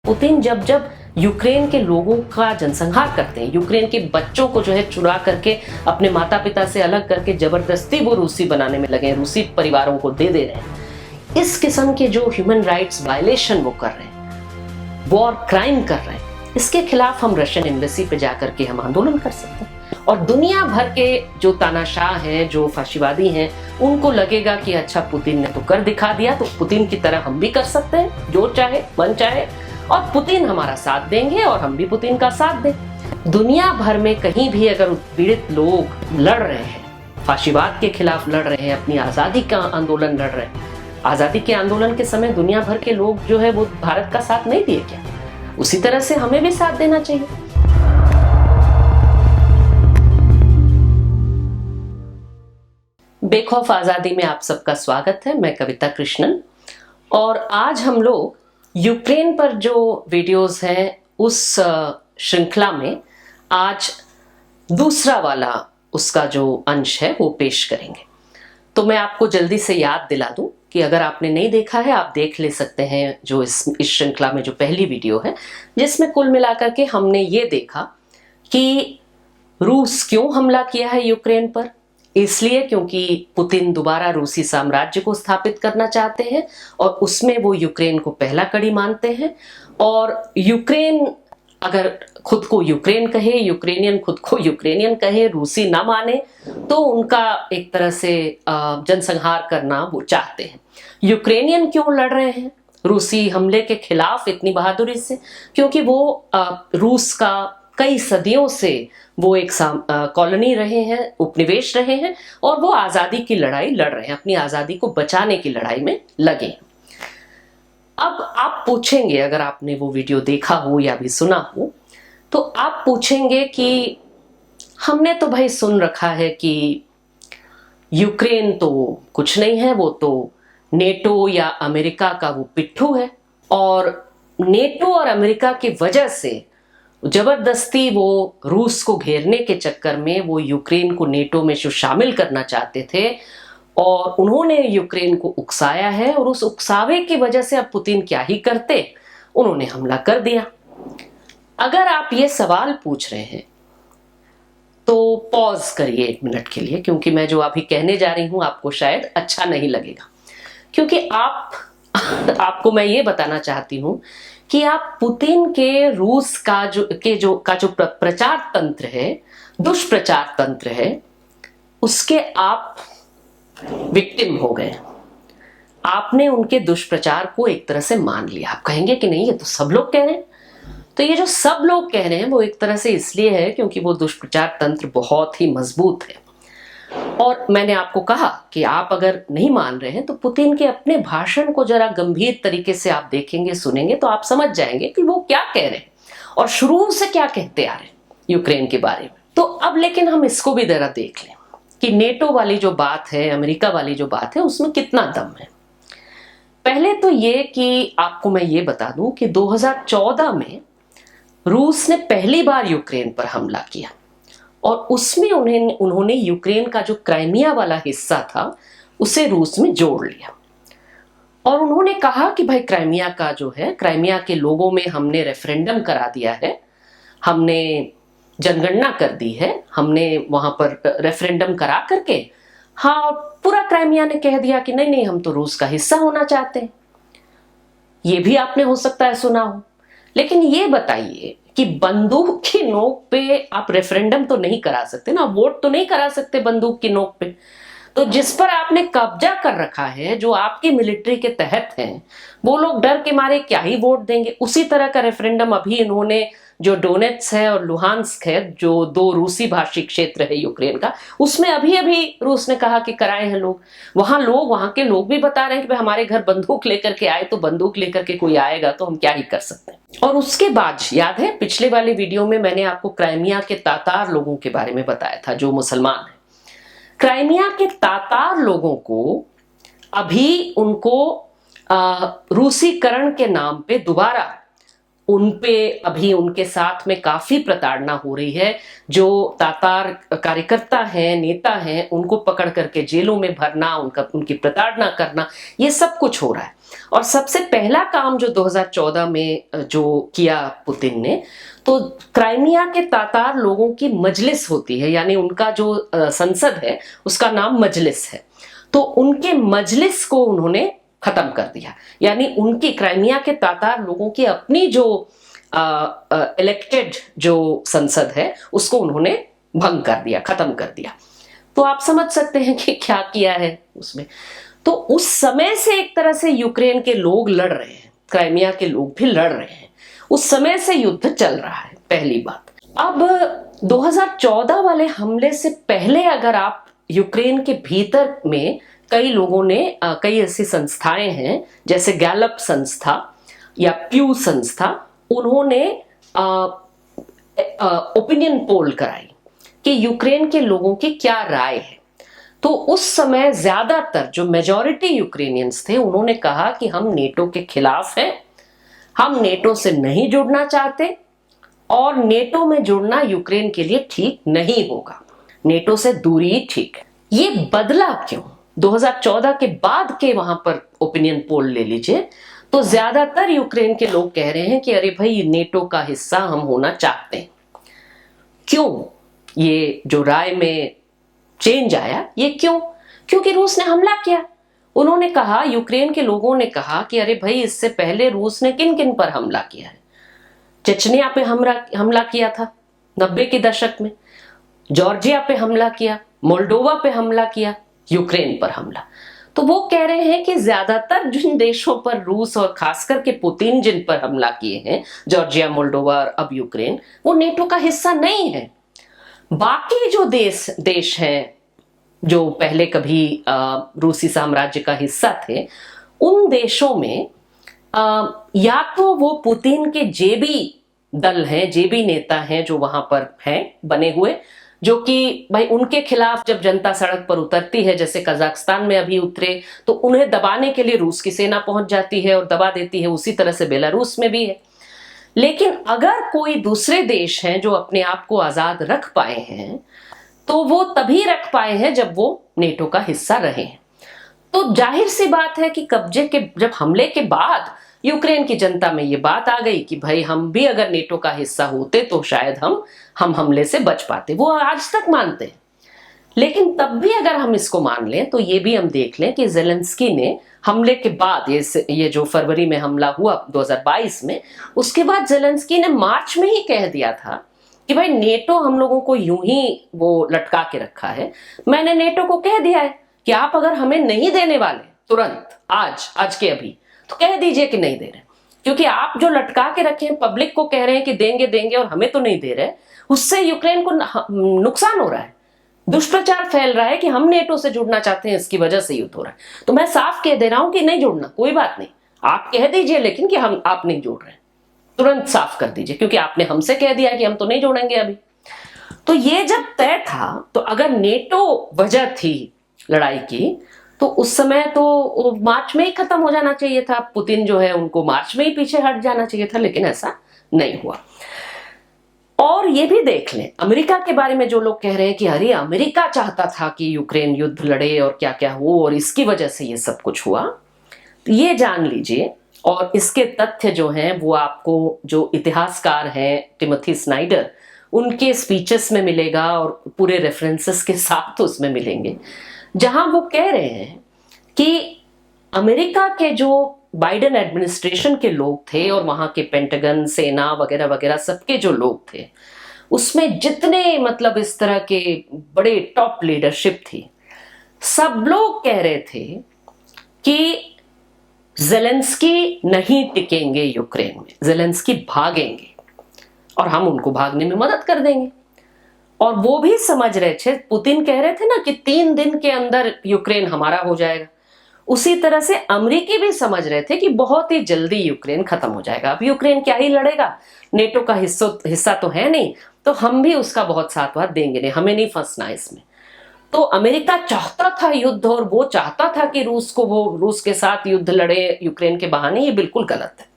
Putin जब जब Ukraine के लोगों का जनसंहार करते हैं, यूक्रेन के बच्चों को जो है चुरा करके अपने माता पिता से अलग करके जबरदस्ती वो रूसी बनाने में लगे हैं, रूसी परिवारों को दे रहे हैं, इस किस्म के जो ह्यूमन राइट्स वायलेशन वो कर रहे हैं, वॉर क्राइम कर रहे हैं, इसके खिलाफ हम रशियन एम्बेसी पे जाकर के हम आंदोलन कर सकते हैं। और दुनिया भर के जो तानाशाह हैं, जो फाशीवादी हैं, उनको लगेगा कि अच्छा पुतिन ने तो कर दिखा दिया, तो पुतिन की तरह हम भी कर सकते हैं, जो चाहे मन चाहे, और पुतिन हमारा साथ देंगे और हम भी पुतिन का साथ दें। दुनिया भर में कहीं भी अगर पीड़ित लोग लड़ रहे हैं, फाशीवाद के खिलाफ लड़ रहे हैं, अपनी आज़ादी का आंदोलन लड़ रहे हैं, आज़ादी के आंदोलन के समय दुनिया भर के लोग जो है वो भारत का साथ नहीं दिए क्या? उसी तरह से हमें भी साथ देना चाहिए। बेखौफ आज़ादी में आप सबका स्वागत है। मैं कविता कृष्णन, और आज हम लोग यूक्रेन पर जो वीडियोस हैं उस श्रृंखला में आज दूसरा वाला उसका जो अंश है वो पेश करेंगे। तो मैं आपको जल्दी से याद दिला दूं कि अगर आपने नहीं देखा है आप देख ले सकते हैं जो इस श्रृंखला में जो पहली वीडियो है, जिसमें कुल मिलाकर के हमने ये देखा कि रूस क्यों हमला किया है यूक्रेन पर। इसलिए क्योंकि पुतिन दोबारा रूसी साम्राज्य को स्थापित करना चाहते हैं और उसमें वो यूक्रेन को पहला कड़ी मानते हैं। और यूक्रेन अगर खुद को यूक्रेन कहे, यूक्रेनियन खुद को यूक्रेनियन कहे, रूसी ना माने, तो उनका एक तरह से जनसंहार करना वो चाहते हैं। यूक्रेनियन क्यों लड़ रहे हैं रूसी हमले के खिलाफ इतनी बहादुरी से? क्योंकि वो रूस का कई सदियों से वो एक कॉलोनी रहे हैं, उपनिवेश रहे हैं, और वो आज़ादी की लड़ाई लड़ रहे हैं, अपनी आज़ादी को बचाने की लड़ाई में लगे। अब आप पूछेंगे, अगर आपने वो वीडियो देखा हो या भी सुना हो, तो आप पूछेंगे कि हमने तो भाई सुन रखा है कि यूक्रेन तो कुछ नहीं है, वो तो नेटो या अमेरिका का वो पिट्ठू है, और नेटो और अमेरिका की वजह से जबरदस्ती वो रूस को घेरने के चक्कर में वो यूक्रेन को नेटो में शामिल करना चाहते थे, और उन्होंने यूक्रेन को उकसाया है, और उस उकसावे की वजह से अब पुतिन क्या ही करते, उन्होंने हमला कर दिया। अगर आप ये सवाल पूछ रहे हैं तो पॉज करिए 1 मिनट के लिए, क्योंकि मैं जो अभी कहने जा रही हूं आपको शायद अच्छा नहीं लगेगा। क्योंकि आपको मैं ये बताना चाहती हूं कि आप पुतिन के रूस का जो प्रचार तंत्र है, दुष्प्रचार तंत्र है, उसके आप विक्टिम हो गए। आपने उनके दुष्प्रचार को एक तरह से मान लिया। आप कहेंगे कि नहीं, ये तो सब लोग कह रहे हैं। तो ये जो सब लोग कह रहे हैं वो एक तरह से इसलिए है क्योंकि वो दुष्प्रचार तंत्र बहुत ही मजबूत है। और मैंने आपको कहा कि आप अगर नहीं मान रहे हैं तो पुतिन के अपने भाषण को जरा गंभीर तरीके से आप देखेंगे, सुनेंगे, तो आप समझ जाएंगे कि वो क्या कह रहे हैं और शुरू से क्या कहते आ रहे हैं यूक्रेन के बारे में। तो अब लेकिन हम इसको भी जरा देख लें कि नेटो वाली जो बात है, अमेरिका वाली जो बात है, उसमें कितना दम है। पहले तो ये कि आपको मैं ये बता दूं कि 2014 में रूस ने पहली बार यूक्रेन पर हमला किया, और उसमें उन्होंने यूक्रेन का जो क्राइमिया वाला हिस्सा था उसे रूस में जोड़ लिया, और उन्होंने कहा कि भाई क्राइमिया का जो है, क्राइमिया के लोगों में हमने रेफरेंडम करा दिया है, हमने जनगणना कर दी है, हमने वहां पर रेफरेंडम करा करके हाँ पूरा क्राइमिया ने कह दिया कि नहीं नहीं हम तो रूस का हिस्सा होना चाहते हैं। ये भी आपने हो सकता है सुना हो। लेकिन ये बताइए कि बंदूक की नोक पे आप रेफरेंडम तो नहीं करा सकते ना, वोट तो नहीं करा सकते बंदूक की नोक पे। तो जिस पर आपने कब्जा कर रखा है, जो आपकी मिलिट्री के तहत हैं, वो लोग डर के मारे क्या ही वोट देंगे। उसी तरह का रेफरेंडम अभी इन्होंने जो डोनेट्स है और लुहांस्क है, जो 2 रूसी भाषी क्षेत्र है यूक्रेन का, उसमें अभी अभी रूस ने कहा कि कराए हैं लोग। वहां के लोग भी बता रहे हैं कि भाई हमारे घर बंदूक लेकर के आए, तो बंदूक लेकर के कोई आएगा तो हम क्या ही कर सकते हैं। और उसके बाद याद है पिछले वाले वीडियो में मैंने आपको क्राइमिया के तातार लोगों के बारे में बताया था जो मुसलमान है। क्राइमिया के तातार लोगों को अभी उनको रूसीकरण के नाम पे दोबारा उन पे अभी उनके साथ में काफी प्रताड़ना हो रही है। जो तातार कार्यकर्ता हैं, नेता हैं, उनको पकड़ करके जेलों में भरना, उनकी प्रताड़ना करना, ये सब कुछ हो रहा है। और सबसे पहला काम जो 2014 में जो किया पुतिन ने, तो क्राइमिया के तातार लोगों की मजलिस होती है, यानी उनका जो संसद है उसका नाम मजलिस है, तो उनके मजलिस को उन्होंने खत्म कर दिया। यानी उनकी क्राइमिया के तातार लोगों की अपनी जो इलेक्टेड जो संसद है उसको उन्होंने भंग कर दिया, खत्म कर दिया। तो आप समझ सकते हैं कि क्या किया है उसमें। तो उस समय से एक तरह से यूक्रेन के लोग लड़ रहे हैं, क्राइमिया के लोग भी लड़ रहे हैं, उस समय से युद्ध चल रहा है, पहली बात। अब 2014 वाले हमले से पहले अगर आप यूक्रेन के भीतर में कई लोगों ने कई ऐसी संस्थाएं हैं जैसे गैलप संस्था या प्यू संस्था, उन्होंने ओपिनियन पोल कराई कि यूक्रेन के लोगों की क्या राय है। तो उस समय ज्यादातर जो मेजॉरिटी यूक्रेनियंस थे उन्होंने कहा कि हम नेटो के खिलाफ हैं, हम नेटो से नहीं जुड़ना चाहते और नेटो में जुड़ना यूक्रेन के लिए ठीक नहीं होगा, नेटो से दूरी ही ठीक है। ये बदला क्यों? 2014 के बाद के वहां पर ओपिनियन पोल ले लीजिए तो ज्यादातर यूक्रेन के लोग कह रहे हैं कि अरे भाई नेटो का हिस्सा हम होना चाहते हैं। क्यों ये जो राय में चेंज आया, ये क्यों? क्योंकि रूस ने हमला किया। उन्होंने कहा, यूक्रेन के लोगों ने कहा कि अरे भाई इससे पहले रूस ने किन किन पर हमला किया है। चेचनिया पे हमला किया था 90 के दशक में, जॉर्जिया पे हमला किया, मोल्डोवा पे हमला किया, यूक्रेन पर हमला। तो वो कह रहे हैं कि ज्यादातर जिन देशों पर रूस और खासकर के पुतिन जिन पर हमला किए हैं, जॉर्जिया, मोल्डोवा और अब यूक्रेन, वो नेटो का हिस्सा नहीं है। बाकी जो देश हैं जो पहले कभी रूसी साम्राज्य का हिस्सा थे, उन देशों में या तो वो पुतिन के जेबी दल हैं, जेबी नेता हैं जो वहां पर हैं बने हुए, जो कि भाई उनके खिलाफ जब जनता सड़क पर उतरती है, जैसे कजाकिस्तान में अभी उतरे, तो उन्हें दबाने के लिए रूस की सेना पहुंच जाती है और दबा देती है। उसी तरह से बेलारूस में भी है। लेकिन अगर कोई दूसरे देश हैं जो अपने आप को आजाद रख पाए हैं, तो वो तभी रख पाए हैं जब वो नेटो का हिस्सा रहे हैं। तो जाहिर सी बात है कि जब हमले के बाद यूक्रेन की जनता में ये बात आ गई कि भाई हम भी अगर नेटो का हिस्सा होते तो शायद हम हमले से बच पाते। वो आज तक मानते हैं। लेकिन तब भी अगर हम इसको मान लें तो ये भी हम देख लें कि जेलेंस्की ने हमले के बाद, ये जो फरवरी में हमला हुआ 2022 में, उसके बाद जेलेंस्की ने मार्च में ही कह दिया था कि भाई नेटो हम लोगों को यूं ही वो लटका के रखा है। मैंने नेटो को कह दिया है कि आप अगर हमें नहीं देने वाले तुरंत आज के अभी, तो कह दीजिए कि नहीं दे रहे, क्योंकि आप जो लटका के रखे हैं, पब्लिक को कह रहे हैं कि देंगे देंगे और हमें तो नहीं दे रहे, उससे यूक्रेन को नुकसान हो रहा है, दुष्प्रचार फैल रहा है कि हम नेटो से जुड़ना चाहते हैं, इसकी वजह से युद्ध हो रहा है। तो मैं साफ कह दे रहा हूं कि नहीं जुड़ना, कोई बात नहीं, आप कह दीजिए लेकिन कि आप नहीं जुड़ रहे, तुरंत साफ कर दीजिए, क्योंकि आपने हमसे कह दिया कि हम तो नहीं जोड़ेंगे अभी। तो ये जब तय था, तो अगर नेटो वजह थी लड़ाई की, तो उस समय तो मार्च में ही खत्म हो जाना चाहिए था। पुतिन जो है उनको मार्च में ही पीछे हट जाना चाहिए था, लेकिन ऐसा नहीं हुआ। और ये भी देख लें, अमेरिका के बारे में जो लोग कह रहे हैं कि अरे अमेरिका चाहता था कि यूक्रेन युद्ध लड़े और क्या क्या हो और इसकी वजह से ये सब कुछ हुआ, तो ये जान लीजिए। और इसके तथ्य जो हैं वो आपको जो इतिहासकार हैं टिमोथी स्नाइडर, उनके स्पीचेस में मिलेगा और पूरे रेफरेंसेस के साथ उसमें मिलेंगे, जहां वो कह रहे हैं कि अमेरिका के जो बाइडेन एडमिनिस्ट्रेशन के लोग थे और वहां के पेंटागन, सेना वगैरह वगैरह सबके जो लोग थे, उसमें जितने मतलब इस तरह के बड़े टॉप लीडरशिप थी, सब लोग कह रहे थे कि जेलेंस्की नहीं टिकेंगे यूक्रेन में, जेलेंस्की भागेंगे और हम उनको भागने में मदद कर देंगे। और वो भी समझ रहे थे, पुतिन कह रहे थे ना कि 3 दिन के अंदर यूक्रेन हमारा हो जाएगा, उसी तरह से अमेरिकी भी समझ रहे थे कि बहुत ही जल्दी यूक्रेन खत्म हो जाएगा। अब यूक्रेन क्या ही लड़ेगा, नेटो का हिस्सा तो है नहीं, तो हम भी उसका बहुत साथ वाथ देंगे नहीं, हमें नहीं फंसना इसमें। तो अमेरिका चाहता था युद्ध और वो चाहता था कि रूस के साथ युद्ध लड़े यूक्रेन के बहाने, ये बिल्कुल गलत है।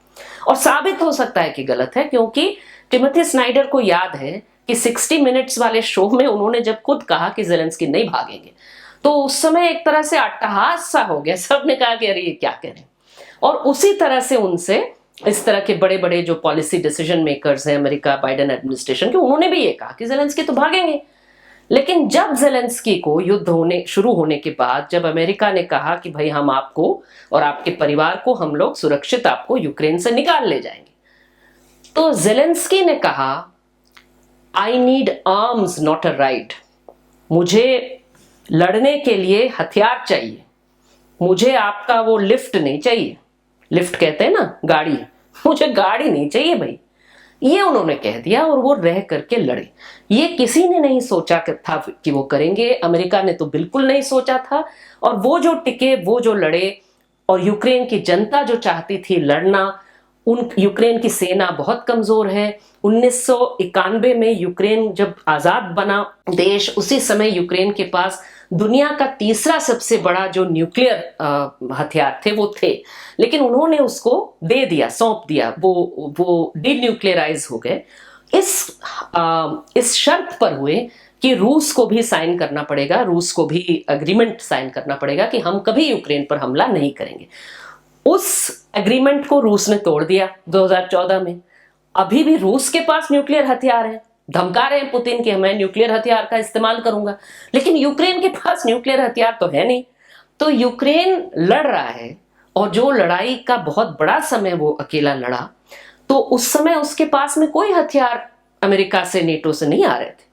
और साबित हो सकता है कि गलत है, क्योंकि टिमोथी स्नाइडर को याद है कि 60 मिनट्स वाले शो में उन्होंने जब खुद कहा कि ज़ेलेंस्की नहीं भागेंगे, तो उस समय एक तरह से अट्टहास सा हो गया, सबने कहा कि अरे ये क्या करें। और उसी तरह से उनसे इस तरह के बड़े बड़े जो पॉलिसी डिसीजन मेकर्स हैं अमेरिका बाइडेन एडमिनिस्ट्रेशन के, उन्होंने भी ये कहा कि ज़ेलेंस्की तो भागेंगे। लेकिन जब ज़ेलेंस्की को युद्ध शुरू होने के बाद जब अमेरिका ने कहा कि भाई हम आपको और आपके परिवार को हम लोग सुरक्षित आपको यूक्रेन से निकाल ले जाएंगे, तो ज़ेलेंस्की ने कहा I need arms not a ride, मुझे लड़ने के लिए हथियार चाहिए, मुझे आपका वो लिफ्ट नहीं चाहिए। लिफ्ट कहते हैं ना गाड़ी, मुझे गाड़ी नहीं चाहिए भाई, ये उन्होंने कह दिया और वो रह करके लड़े। ये किसी ने नहीं सोचा था कि वो करेंगे, अमेरिका ने तो बिल्कुल नहीं सोचा था। और वो जो टिके, वो जो लड़े, और यूक्रेन की जनता जो चाहती थी लड़ना, उन यूक्रेन की सेना बहुत कमजोर है। 1991 में यूक्रेन जब आजाद बना देश, उसी समय यूक्रेन के पास दुनिया का तीसरा सबसे बड़ा जो न्यूक्लियर हथियार थे वो थे, लेकिन उन्होंने उसको दे दिया, सौंप दिया, वो डीन्यूक्लियराइज हो गए। इस शर्त पर हुए कि रूस को भी साइन करना पड़ेगा, रूस को भी अग्रीमेंट साइन करना पड़ेगा कि हम कभी यूक्रेन पर हमला नहीं करेंगे। उस एग्रीमेंट को रूस ने तोड़ दिया 2014 में। अभी भी रूस के पास न्यूक्लियर हथियार है, धमका रहे हैं पुतिन कि मैं न्यूक्लियर हथियार का इस्तेमाल करूंगा, लेकिन यूक्रेन के पास न्यूक्लियर हथियार तो है नहीं। तो यूक्रेन लड़ रहा है, और जो लड़ाई का बहुत बड़ा समय वो अकेला लड़ा, तो उस समय उसके पास में कोई हथियार अमेरिका से, नेटो से नहीं आ रहे थे।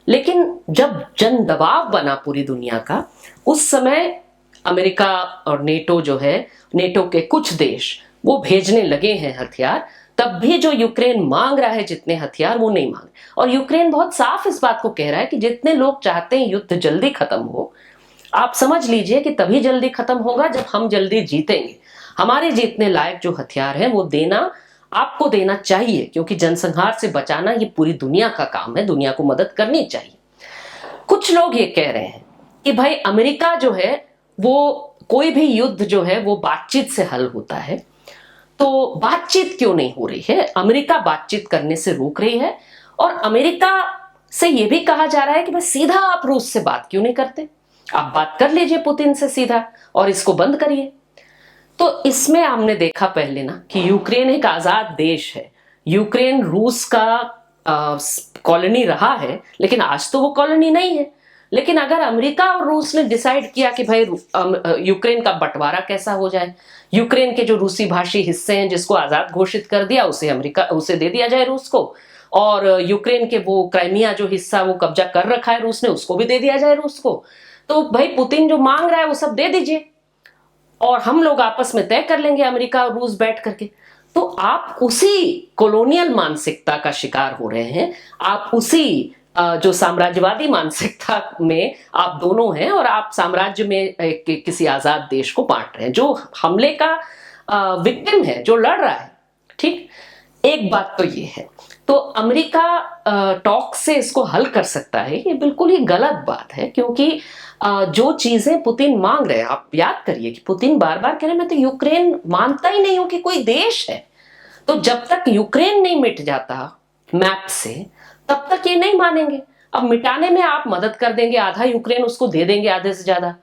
लेकिन जब जन दबाव बना पूरी दुनिया का, उस समय अमेरिका और नेटो जो है, नेटो के कुछ देश वो भेजने लगे हैं हथियार। तब भी जो यूक्रेन मांग रहा है जितने हथियार, वो नहीं मांगे। और यूक्रेन बहुत साफ इस बात को कह रहा है कि जितने लोग चाहते हैं युद्ध जल्दी खत्म हो, आप समझ लीजिए कि तभी जल्दी खत्म होगा जब हम जल्दी जीतेंगे। हमारे जीतने लायक जो हथियार है वो देना, आपको देना चाहिए, क्योंकि जनसंहार से बचाना ये पूरी दुनिया का काम है, दुनिया को मदद करनी चाहिए। कुछ लोग ये कह रहे हैं कि भाई अमेरिका जो है वो, कोई भी युद्ध जो है वो बातचीत से हल होता है, तो बातचीत क्यों नहीं हो रही है? अमेरिका बातचीत करने से रोक रही है, और अमेरिका से यह भी कहा जा रहा है कि भाई सीधा आप रूस से बात क्यों नहीं करते, आप बात कर लीजिए पुतिन से सीधा और इसको बंद करिए। तो इसमें हमने देखा पहले ना कि यूक्रेन एक आजाद देश है, यूक्रेन रूस का कॉलोनी रहा है, लेकिन आज तो वो कॉलोनी नहीं है। लेकिन अगर अमेरिका और रूस ने डिसाइड किया कि भाई यूक्रेन का बंटवारा कैसा हो जाए, यूक्रेन के जो रूसी भाषी हिस्से हैं जिसको आजाद घोषित कर दिया, उसे दे दिया जाए रूस को, और यूक्रेन के वो क्राइमिया जो हिस्सा वो कब्जा कर रखा है रूस ने, उसको भी दे दिया जाए रूस को। तो भाई पुतिन जो मांग रहा है वो सब दे दीजिए, और हम लोग आपस में तय कर लेंगे, अमेरिका और रूस बैठ करके। तो आप उसी कॉलोनियल मानसिकता का शिकार हो रहे हैं, आप उसी जो साम्राज्यवादी मानसिकता में आप दोनों हैं, और आप साम्राज्य में किसी आजाद देश को बांट रहे हैं। जो हमले का विक्टिम है, जो लड़ रहा है, ठीक, एक बात तो ये है। तो अमेरिका टॉक से इसको हल कर सकता है, ये बिल्कुल ही गलत बात है, क्योंकि जो चीजें पुतिन मांग रहे हैं, आप याद करिए कि पुतिन बार बार कह रहे हैं मैं तो यूक्रेन मानता ही नहीं हूं कि कोई देश है। तो जब तक यूक्रेन नहीं मिट जाता मैप से, तब तक ये नहीं मानेंगे। अब मिटाने में आप मदद कर देंगे, आधा यूक्रेन उसको दे देंगे, आधे से ज्यादा,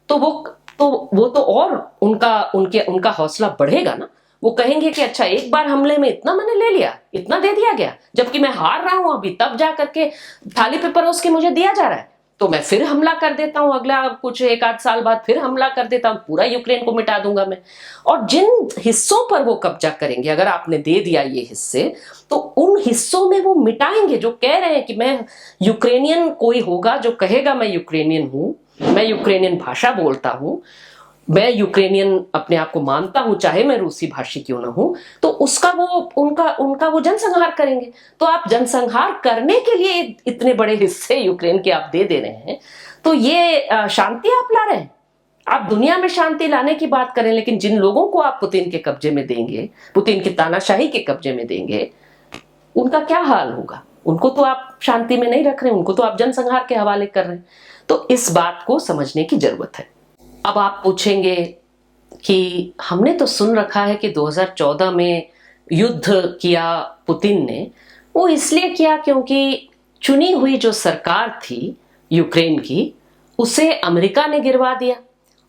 तो वो तो और उनका हौसला बढ़ेगा ना। वो कहेंगे कि अच्छा एक बार हमले में इतना मैंने ले लिया, इतना दे दिया गया, जबकि मैं हार रहा हूं अभी, तब जा करके थाली पे परोस के मुझे दिया जा रहा है, तो मैं फिर हमला कर देता हूं, अगला कुछ एक आध साल बाद फिर हमला कर देता हूं, पूरा यूक्रेन को मिटा दूंगा मैं। और जिन हिस्सों पर वो कब्जा करेंगे, अगर आपने दे दिया ये हिस्से, तो उन हिस्सों में वो मिटाएंगे। जो कह रहे हैं कि मैं यूक्रेनियन, कोई होगा जो कहेगा मैं यूक्रेनियन हूं, मैं यूक्रेनियन भाषा बोलता हूं, मैं यूक्रेनियन अपने आप को मानता हूं, चाहे मैं रूसी भाषी क्यों ना हूं, तो उसका उनका वो जनसंहार करेंगे। तो आप जनसंहार करने के लिए इतने बड़े हिस्से यूक्रेन के आप दे रहे हैं, तो ये शांति आप ला रहे हैं। आप दुनिया में शांति लाने की बात करें, लेकिन जिन लोगों को आप पुतिन के कब्जे में देंगे, पुतिन की तानाशाही के कब्जे में देंगे, उनका क्या हाल होगा? उनको तो आप शांति में नहीं रख रहे, उनको तो आप जनसंहार के हवाले कर रहे हैं। तो इस बात को समझने की जरूरत है। अब आप पूछेंगे कि हमने तो सुन रखा है कि 2014 में युद्ध किया पुतिन ने, वो इसलिए किया क्योंकि चुनी हुई जो सरकार थी यूक्रेन की, उसे अमेरिका ने गिरवा दिया।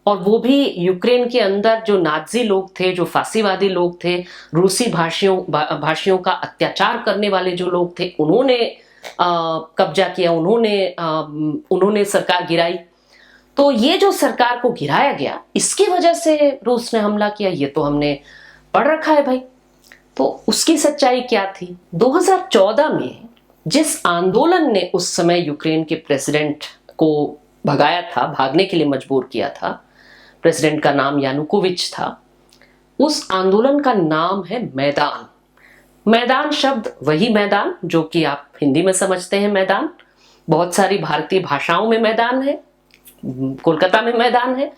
और वो भी यूक्रेन के अंदर जो नाजी लोग थे, जो फांसीवादी लोग थे, रूसी भाषियों का अत्याचार करने वाले जो लोग थे, उन्होंने कब्जा किया, उन्होंने सरकार गिराई। तो ये जो सरकार को गिराया गया, इसकी वजह से रूस ने हमला किया, ये तो हमने पढ़ रखा है भाई। तो उसकी सच्चाई क्या थी? 2014 में जिस आंदोलन ने उस समय यूक्रेन के प्रेसिडेंट को भगाया था, भागने के लिए मजबूर किया था, प्रेसिडेंट का नाम यानुकोविच था, उस आंदोलन का नाम है मैदान। मैदान शब्द वही मैदान जो कि आप हिंदी में समझते हैं मैदान, बहुत सारी भारतीय भाषाओं में मैदान है, कोलकाता में मैदान है।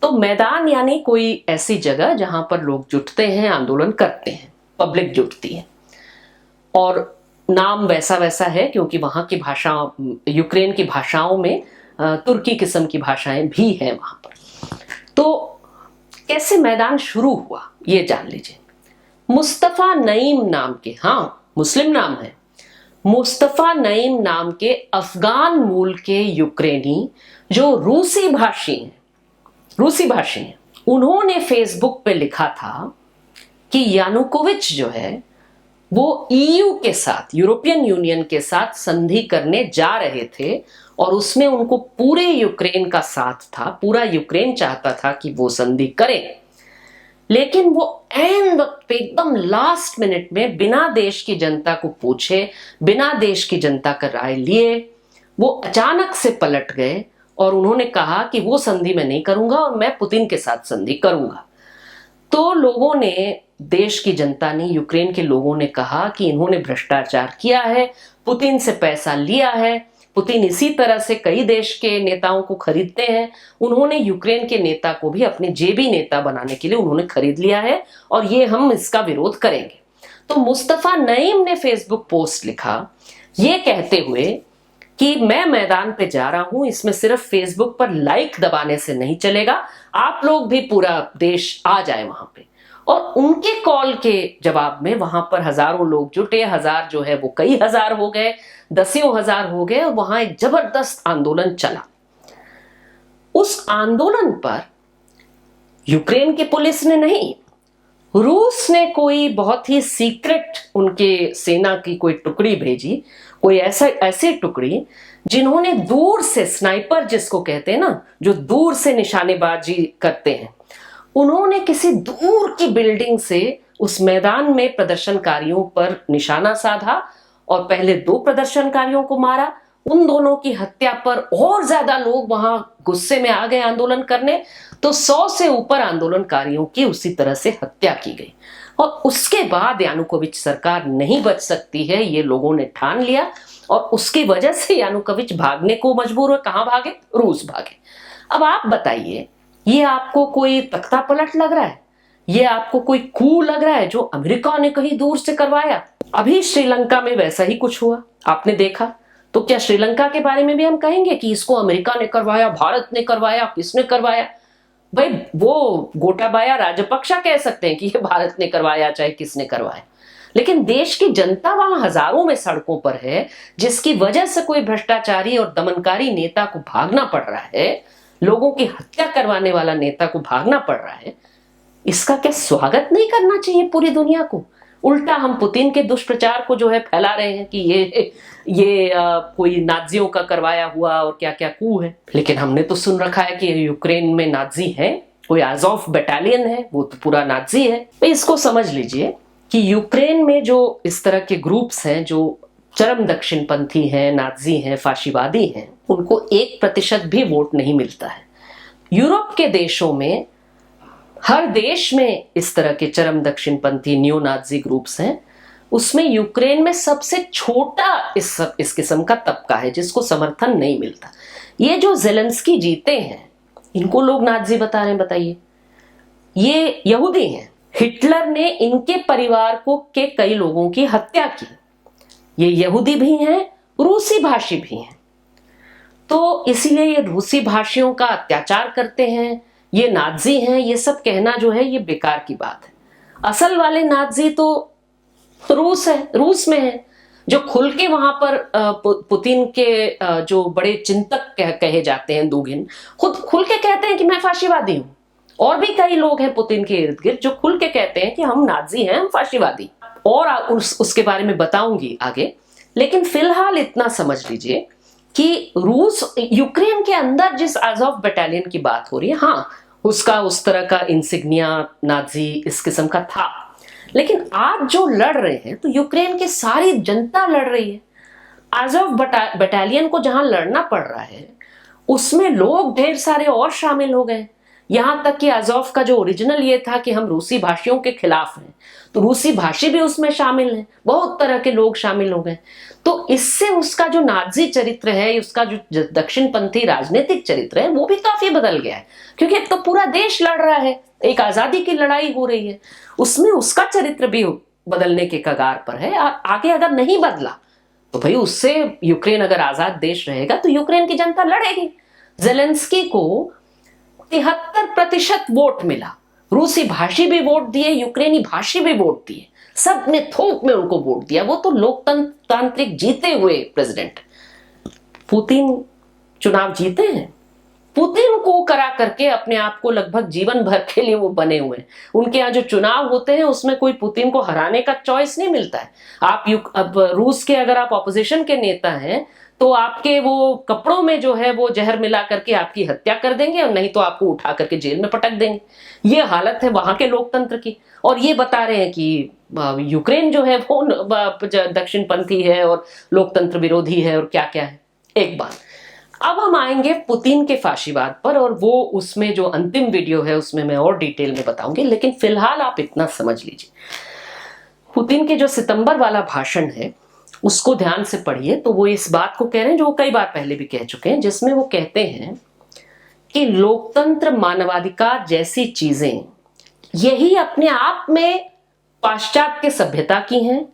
तो मैदान यानी कोई ऐसी जगह जहां पर लोग जुटते हैं, आंदोलन करते हैं, पब्लिक जुटती है। और नाम वैसा वैसा है क्योंकि वहां की भाषा, यूक्रेन की भाषाओं में तुर्की किस्म की भाषाएं भी हैं वहां पर। तो कैसे मैदान शुरू हुआ ये जान लीजिए। मुस्तफा नईम नाम के, हाँ मुस्लिम नाम है, मुस्तफा नईम नाम के अफगान मूल के यूक्रेनी जो रूसी भाषी हैं, उन्होंने फेसबुक पे लिखा था कि यानुकोविच जो है वो ईयू के साथ, यूरोपियन यूनियन के साथ संधि करने जा रहे थे और उसमें उनको पूरे यूक्रेन का साथ था, पूरा यूक्रेन चाहता था कि वो संधि करें। लेकिन वो ऐन वक्त पे एकदम लास्ट मिनट में बिना देश की जनता को पूछे, बिना देश की जनता का राय लिए, वो अचानक से पलट गए और उन्होंने कहा कि वो संधि मैं नहीं करूंगा और मैं पुतिन के साथ संधि करूंगा। तो लोगों ने, देश की जनता ने, यूक्रेन के लोगों ने कहा कि इन्होंने भ्रष्टाचार किया है, पुतिन से पैसा लिया है, पुतिन इसी तरह से कई देश के नेताओं को खरीदते हैं, उन्होंने यूक्रेन के नेता को भी अपने जेबी नेता बनाने के लिए उन्होंने खरीद लिया है और ये हम इसका विरोध करेंगे। तो मुस्तफा नईम ने फेसबुक पोस्ट लिखा ये कहते हुए कि मैं मैदान पे जा रहा हूं, इसमें सिर्फ फेसबुक पर लाइक दबाने से नहीं चलेगा, आप लोग भी पूरा देश आ जाए वहां पे। और उनके कॉल के जवाब में वहां पर हजारों लोग जुटे, हजार जो है वो कई हजार हो गए, दसियों हजार हो गए और वहां एक जबरदस्त आंदोलन चला। उस आंदोलन पर यूक्रेन की पुलिस ने नहीं, रूस ने कोई बहुत ही सीक्रेट उनके सेना की कोई टुकड़ी भेजी, कोई ऐसी टुकड़ी जिन्होंने दूर से, स्नाइपर जिसको कहते हैं ना, जो दूर से निशानेबाजी करते हैं, उन्होंने किसी दूर की बिल्डिंग से उस मैदान में प्रदर्शनकारियों पर निशाना साधा और पहले 2 प्रदर्शनकारियों को मारा। उन दोनों की हत्या पर और ज्यादा लोग वहां गुस्से में आ गए आंदोलन करने, तो 100 से ऊपर आंदोलनकारियों की उसी तरह से हत्या की गई। और उसके बाद यानुकोविच सरकार नहीं बच सकती है, ये लोगों ने ठान लिया और उसकी वजह से यानुकोविच भागने को मजबूर हुए। कहां भागे? रूस भागे। अब आप बताइए, ये आपको कोई तख्ता पलट लग रहा है? ये आपको कोई कू लग रहा है जो अमेरिका ने कहीं दूर से करवाया? अभी श्रीलंका में वैसा ही कुछ हुआ, आपने देखा। तो क्या श्रीलंका के बारे में भी हम कहेंगे कि इसको अमेरिका ने करवाया, भारत ने करवाया, किसने करवाया? भाई वो गोटाबाया राजपक्षा कह सकते हैं कि ये भारत ने करवाया चाहे किसने करवाया, लेकिन देश की जनता वहां हजारों में सड़कों पर है, जिसकी वजह से कोई भ्रष्टाचारी और दमनकारी नेता को भागना पड़ रहा है, लोगों की हत्या करवाने वाला नेता को भागना पड़ रहा है। इसका क्या स्वागत नहीं करना चाहिए पूरी दुनिया को? उल्टा हम पुतिन के दुष्प्रचार को जो है फैला रहे हैं कि ये कोई नाजियों का करवाया हुआ और क्या क्या कू है। लेकिन हमने तो सुन रखा है कि यूक्रेन में नाजी है, कोई आज़ोव बटालियन है, वो तो पूरा नाजी है। तो इसको समझ लीजिए कि यूक्रेन में जो इस तरह के ग्रुप्स हैं जो चरम दक्षिणपंथी हैं, नाजी हैं, फाशीवादी हैं, उनको 1% भी वोट नहीं मिलता है। यूरोप के देशों में, हर देश में इस तरह के चरम दक्षिणपंथी न्यो नाजी ग्रुप्स हैं। उसमें यूक्रेन में सबसे छोटा इस किस्म का तबका है जिसको समर्थन नहीं मिलता। ये जो ज़ेलेंस्की जीते हैं, इनको लोग नाजी बता रहे हैं, बताइए। ये यहूदी हैं, हिटलर ने इनके परिवार के कई लोगों की हत्या की। ये यहूदी भी हैं, रूसी भाषी भी हैं। तो इसीलिए ये रूसी भाषियों का अत्याचार करते हैं, ये नाजी हैं, ये सब कहना जो है ये बेकार की बात है। असल वाले नाजी तो रूस है, रूस में है, जो खुल के वहां पर पुतिन के जो बड़े चिंतक कहे जाते हैं दुगिन, खुद खुल के कहते हैं कि मैं फाशीवादी हूं। और भी कई लोग हैं पुतिन के इर्द गिर्द जो खुल के कहते हैं कि हम नाजी हैं, हम फाशीवादी। और उसके बारे में बताऊंगी आगे। लेकिन फिलहाल इतना समझ लीजिए कि रूस, यूक्रेन के अंदर जिस आज़ोव बटालियन की बात हो रही है, हाँ उसका उस तरह का इंसिग्निया नाजी इस किस्म का था, लेकिन आज जो लड़ रहे हैं तो यूक्रेन की सारी जनता लड़ रही है। आज़ोव बटालियन को जहां लड़ना पड़ रहा है उसमें लोग ढेर सारे और शामिल हो गए। यहां तक कि आज़ोव का जो ओरिजिनल ये था कि हम रूसी भाषियों के खिलाफ हैं, तो रूसी भाषी भी उसमें शामिल हैं, बहुत तरह के लोग शामिल हो गए। तो इससे उसका जो नाजी चरित्र है, उसका जो दक्षिणपंथी राजनीतिक चरित्र है, वो भी काफी बदल गया है। क्योंकि अब तो पूरा देश लड़ रहा है, एक आजादी की लड़ाई हो रही है, उसमें उसका चरित्र भी बदलने के कगार पर है। आगे अगर नहीं बदला तो भाई उससे, यूक्रेन अगर आजाद देश रहेगा तो यूक्रेन की जनता लड़ेगी। जेलेंस्की को 73% वोट मिला, रूसी भाषी भी वोट दिए, यूक्रेनी भाषी भी वोट दिए, सब ने थोक में उनको वोट दिया। वो तो लोकतांत्रिक जीते हुए प्रेसिडेंट। पुतिन चुनाव जीते हैं, पुतिन को करा करके अपने आप को लगभग जीवन भर के लिए वो बने हुए हैं। उनके यहाँ जो चुनाव होते हैं उसमें कोई पुतिन को हराने का चॉइस नहीं मिलता है। अब रूस के अगर आप ऑपोजिशन के नेता हैं तो आपके वो कपड़ों में जो है वो जहर मिला करके आपकी हत्या कर देंगे, और नहीं तो आपको उठा करके जेल में पटक देंगे। ये हालत है वहां के लोकतंत्र की। और ये बता रहे हैं कि यूक्रेन जो है वो दक्षिणपंथी है और लोकतंत्र विरोधी है और क्या क्या है। एक बात, अब हम आएंगे पुतिन के फाशीवाद पर, और वो उसमें जो अंतिम वीडियो है उसमें मैं और डिटेल में बताऊंगी। लेकिन फिलहाल आप इतना समझ लीजिए, पुतिन के जो सितंबर वाला भाषण है उसको ध्यान से पढ़िए। तो वो इस बात को कह रहे हैं जो वो कई बार पहले भी कह चुके हैं, जिसमें वो कहते हैं कि लोकतंत्र, मानवाधिकार जैसी चीजें यही अपने आप में पाश्चात्य सभ्यता की हैं,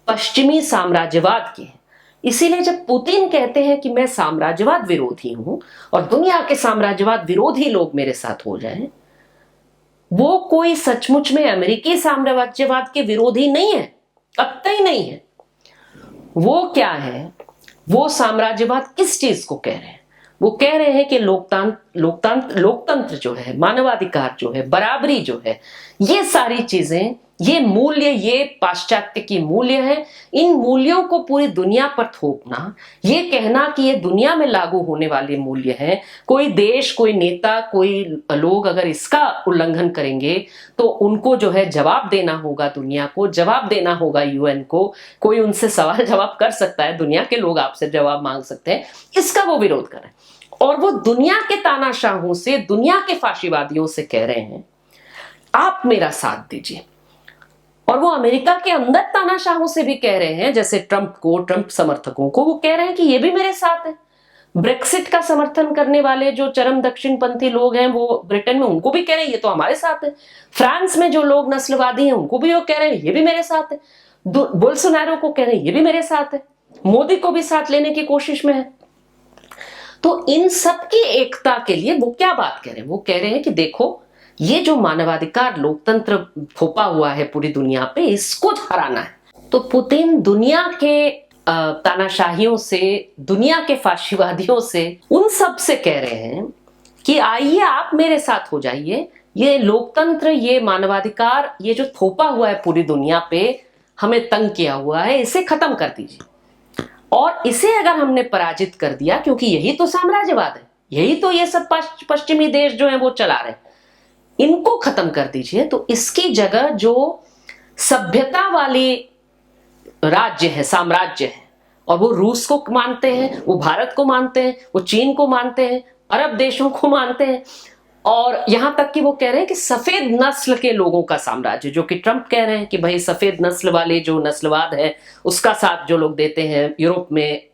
पश्चिमी साम्राज्यवाद की हैं। इसीलिए जब पुतिन कहते हैं कि मैं साम्राज्यवाद विरोधी हूं और दुनिया के साम्राज्यवाद विरोधी लोग मेरे साथ हो जाएं, वो कोई सचमुच में अमेरिकी साम्राज्यवाद के विरोधी नहीं है, कतई नहीं है। वो क्या है, वो साम्राज्यवाद किस चीज को कह रहे हैं? वो कह रहे हैं कि लोकतंत्र जो है, मानवाधिकार जो है, बराबरी जो है, ये सारी चीजें, ये मूल्य, ये पाश्चात्य की मूल्य है। इन मूल्यों को पूरी दुनिया पर थोपना, ये कहना कि ये दुनिया में लागू होने वाले मूल्य हैं, कोई देश, कोई नेता, कोई लोग अगर इसका उल्लंघन करेंगे तो उनको जो है जवाब देना होगा, दुनिया को जवाब देना होगा, यूएन को। कोई उनसे सवाल जवाब कर सकता है, दुनिया के लोग आपसे जवाब मांग सकते हैं, इसका वो विरोध कर रहे हैं। और वो दुनिया के तानाशाहों से, दुनिया के फाशीवादियों से कह रहे हैं आप मेरा साथ दीजिए। और वो अमेरिका के अंदर तानाशाहों से भी कह रहे हैं, जैसे ट्रंप को, ट्रंप समर्थकों को, वो कह रहे हैं कि ये भी मेरे साथ है। ब्रेक्सिट का समर्थन करने वाले जो चरम दक्षिणपंथी लोग हैं वो ब्रिटेन में, उनको भी कह रहे हैं ये तो हमारे साथ है। फ्रांस में जो लोग नस्लवादी हैं उनको भी वो कह रहे हैं ये भी मेरे साथ है। बोल्सोनारो को कह रहे हैं ये भी मेरे साथ है। मोदी को भी साथ लेने की कोशिश में है। तो इन सब की एकता के लिए वो क्या बात कह रहे हैं? वो कह रहे हैं कि देखो, ये जो मानवाधिकार, लोकतंत्र थोपा हुआ है पूरी दुनिया पे, इसको हराना है। तो पुतिन दुनिया के तानाशाहियों से, दुनिया के फाशीवादियों से, उन सब से कह रहे हैं कि आइए आप मेरे साथ हो जाइए। ये लोकतंत्र, ये मानवाधिकार, ये जो थोपा हुआ है पूरी दुनिया पे, हमें तंग किया हुआ है, इसे खत्म कर दीजिए। और इसे अगर हमने पराजित कर दिया, क्योंकि यही तो साम्राज्यवाद है, यही तो ये सब पश्चिमी देश जो है वो चला रहे हैं, इनको खत्म कर दीजिए। तो इसकी जगह जो सभ्यता वाली राज्य है, साम्राज्य है, और वो रूस को मानते हैं, वो भारत को मानते हैं, वो चीन को मानते हैं, अरब देशों को मानते हैं, और यहां तक कि वो कह रहे हैं कि सफेद नस्ल के लोगों का साम्राज्य, जो कि ट्रंप कह रहे हैं कि भाई सफेद नस्ल वाले जो नस्लवाद है उसका साथ जो लोग देते हैं यूरोप में,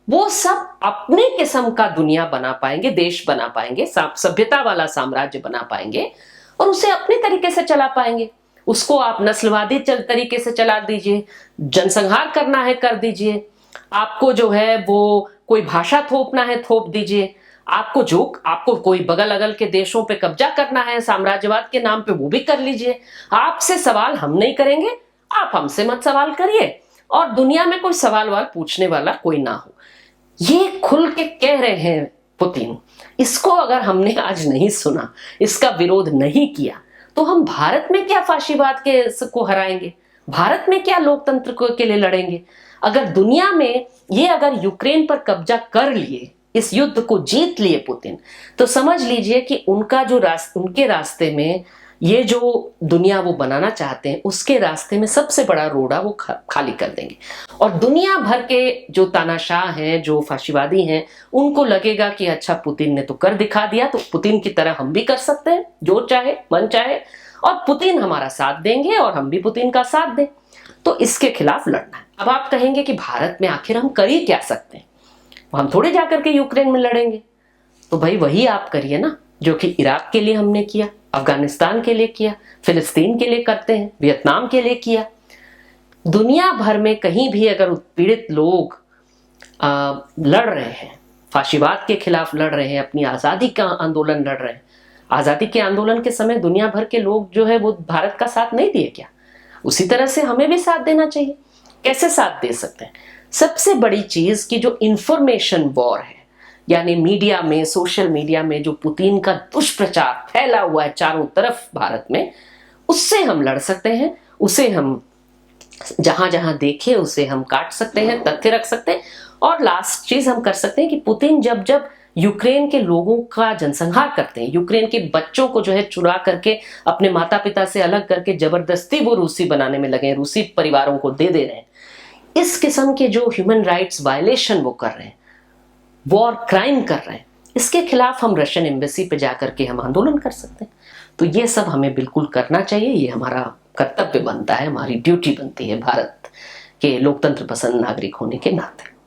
वो सब अपने किस्म का दुनिया बना पाएंगे, देश बना पाएंगे, सभ्यता वाला साम्राज्य बना पाएंगे और उसे अपने तरीके से चला पाएंगे। उसको आप नस्लवादी तरीके से चला दीजिए, जनसंहार करना है कर दीजिए, आपको जो है वो कोई भाषा थोपना है थोप दीजिए, आपको कोई बगल अगल के देशों पे कब्जा करना है साम्राज्यवाद के नाम पे, वो भी कर लीजिए। आपसे सवाल हम नहीं करेंगे, आप हमसे मत सवाल करिए और दुनिया में कोई सवाल वाल पूछने वाला कोई ना हो। ये खुल के कह रहे हैं पुतिन। इसको अगर हमने आज नहीं सुना, इसका विरोध नहीं किया, तो हम भारत में क्या फाशीवाद को हराएंगे, भारत में क्या लोकतंत्र के लिए लड़ेंगे। अगर दुनिया में ये अगर यूक्रेन पर कब्जा कर लिए, इस युद्ध को जीत लिए पुतिन, तो समझ लीजिए कि उनका जो उनके रास्ते में ये जो दुनिया वो बनाना चाहते हैं, उसके रास्ते में सबसे बड़ा रोड़ा वो खाली कर देंगे। और दुनिया भर के जो तानाशाह हैं, जो फाशीवादी हैं, उनको लगेगा कि अच्छा पुतिन ने तो कर दिखा दिया, तो पुतिन की तरह हम भी कर सकते हैं, जो चाहे मन चाहे, और पुतिन हमारा साथ देंगे और हम भी पुतिन का साथ दें। तो इसके खिलाफ लड़ना है। अब आप कहेंगे कि भारत में आखिर हम कर ही क्या सकते हैं, हम थोड़े जाकर के यूक्रेन में लड़ेंगे। तो भाई वही आप करिए ना जो कि इराक के लिए हमने किया, अफगानिस्तान के लिए किया, फिलिस्तीन के लिए करते हैं, वियतनाम के लिए किया। दुनिया भर में कहीं भी अगर उत्पीड़ित लोग लड़ रहे हैं, फाशीवाद के खिलाफ लड़ रहे हैं, अपनी आज़ादी का आंदोलन लड़ रहे हैं, आज़ादी के आंदोलन के समय दुनिया भर के लोग जो है वो भारत का साथ नहीं दिए क्या? उसी तरह से हमें भी साथ देना चाहिए। कैसे साथ दे सकते हैं? सबसे बड़ी चीज की जो इंफॉर्मेशन वॉर है, यानी मीडिया में, सोशल मीडिया में जो पुतिन का दुष्प्रचार फैला हुआ है चारों तरफ भारत में, उससे हम लड़ सकते हैं। उसे हम जहां जहां देखे उसे हम काट सकते हैं, तथ्य रख सकते हैं। और लास्ट चीज हम कर सकते हैं कि पुतिन जब जब यूक्रेन के लोगों का जनसंहार करते हैं, यूक्रेन के बच्चों को जो है चुरा करके अपने माता पिता से अलग करके जबरदस्ती वो रूसी बनाने में लगे हैं, रूसी परिवारों को दे रहे हैं, इस किस्म के जो ह्यूमन राइट्स वायलेशन वो कर रहे हैं, वॉर क्राइम कर रहे हैं, इसके खिलाफ हम रशियन एम्बेसी पे जाकर के हम आंदोलन कर सकते हैं। तो ये सब हमें बिल्कुल करना चाहिए, ये हमारा कर्तव्य बनता है, हमारी ड्यूटी बनती है भारत के लोकतंत्र पसंद नागरिक होने के नाते।